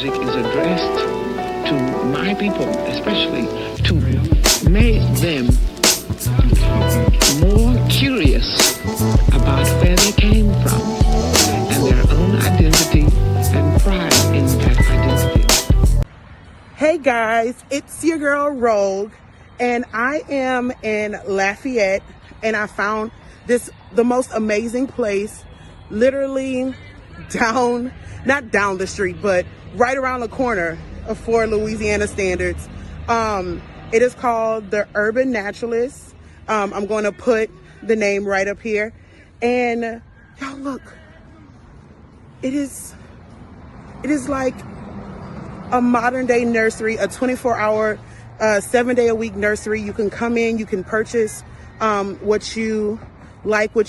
music is addressed to my people, especially to make them more curious about where they came from and their own identity and pride in that identity. Hey guys, it's your girl Rogue, and I am in Lafayette, and I found the most amazing place, literally not down the street, but right around the corner for Louisiana standards. It is called the Urban Naturalist. I'm going to put the name right up here, and y'all look, it is like a modern day nursery, a 24-hour, 7-day-a-week nursery. You can come in, you can purchase what you like, or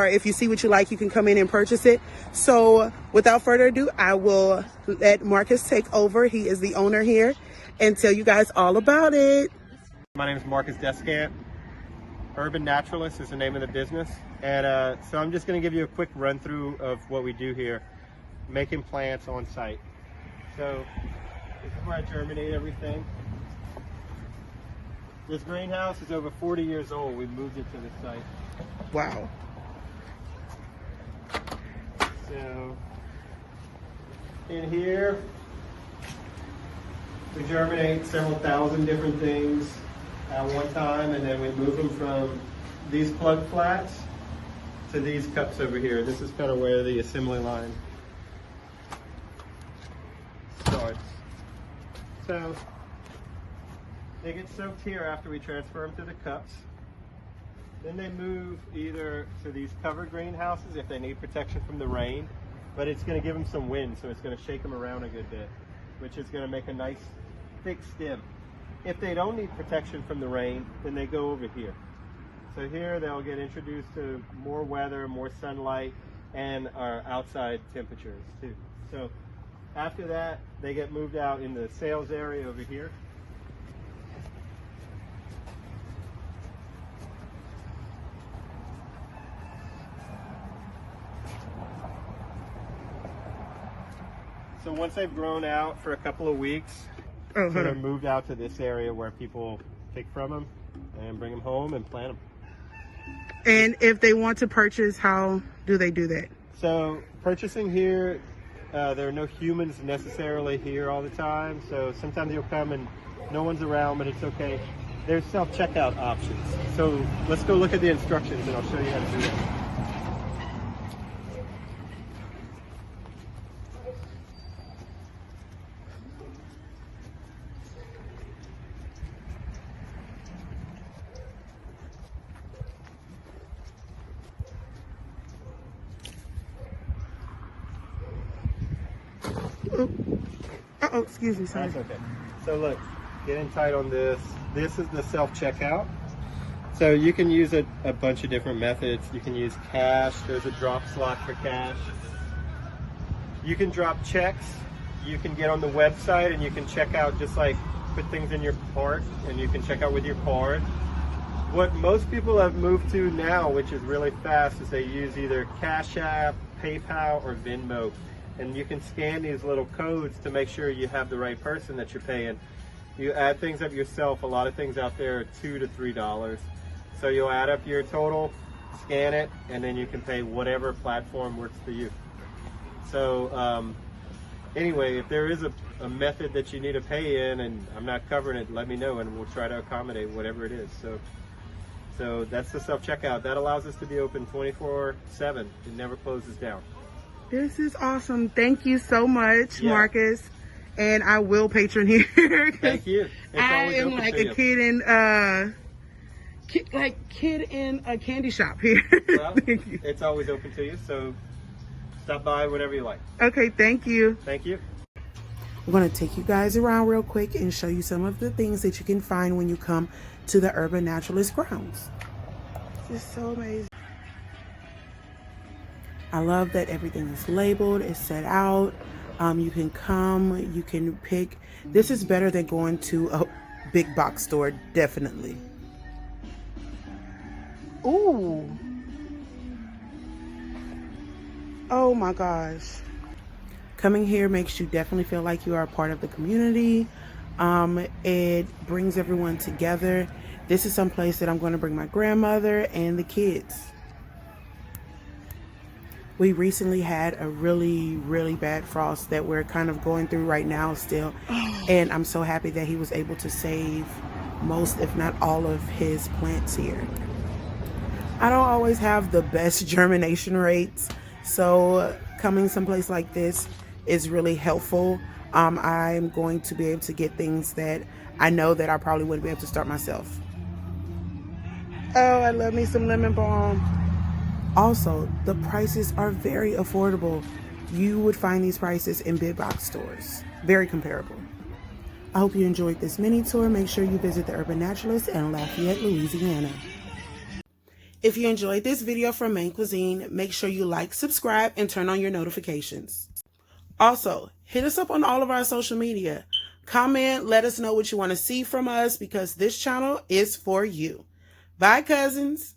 if you see what you like, you can come in and purchase it. So without further ado, I will let Marcus take over. He is the owner here, and tell you guys all about it. My name is Marcus Descant. Urban Naturalist is the name of the business. And so I'm just going to give you a quick run through of what we do here, making plants on site. So this is where I germinate everything. This greenhouse is over 40 years old. We moved it to this site. Wow. So in here, we germinate several thousand different things at one time, and then we move them from these plug flats to these cups over here. This is kind of where the assembly line starts. So they get soaked here after we transfer them to the cups. Then they move either to these covered greenhouses if they need protection from the rain, but it's going to give them some wind, so it's going to shake them around a good bit, which is going to make a nice thick stem. If they don't need protection from the rain, then they go over here. So here they'll get introduced to more weather, more sunlight, and our outside temperatures too. So after that, they get moved out in the sales area over here. So once they've grown out for a couple of weeks, they're moved out to this area where people pick from them and bring them home and plant them. And if they want to purchase, how do they do that? So purchasing here, there are no humans necessarily here all the time. So sometimes you'll come and no one's around, but it's okay. There's self-checkout options. So let's go look at the instructions and I'll show you how to do that. Oh, excuse me, sorry. That's okay. So look, getting tight on this. This is the self-checkout. So you can use a bunch of different methods. You can use cash. There's a drop slot for cash. You can drop checks. You can get on the website and you can check out, just like put things in your cart and you can check out with your card. What most people have moved to now, which is really fast, is they use either Cash App, PayPal, or Venmo. And you can scan these little codes to make sure you have the right person that you're paying. You add things up yourself. A lot of things out there are $2 to $3. So you'll add up your total, scan it, and then you can pay whatever platform works for you. So anyway, if there is a method that you need to pay in and I'm not covering it, let me know and we'll try to accommodate whatever it is. So that's the self-checkout. That allows us to be open 24/7. It never closes down. This is awesome. Thank you so much, Marcus. And I will patron here. Thank you. I am like a kid in a candy shop here. Well, it's always open to you, so stop by whenever you like. Okay, thank you. Thank you. I'm going to take you guys around real quick and show you some of the things that you can find when you come to the Urban Naturalist grounds. This is so amazing. I love that everything is labeled, it's set out. You can come, you can pick. This is better than going to a big box store, definitely. Ooh. Oh my gosh. Coming here makes you definitely feel like you are a part of the community. It brings everyone together. This is some place that I'm going to bring my grandmother and the kids. We recently had a really, really bad frost that we're kind of going through right now still. And I'm so happy that he was able to save most, if not all, of his plants here. I don't always have the best germination rates, so coming someplace like this is really helpful. I'm going to be able to get things that I know that I probably wouldn't be able to start myself. Oh, I love me some lemon balm. Also, the prices are very affordable. You would find these prices in big box stores. Very comparable. I hope you enjoyed this mini tour. Make sure you visit the Urban Naturalist in Lafayette, Louisiana. If you enjoyed this video from Main Cuisine, make sure you like, subscribe, and turn on your notifications. Also, hit us up on all of our social media. Comment, let us know what you want to see from us because this channel is for you. Bye, cousins.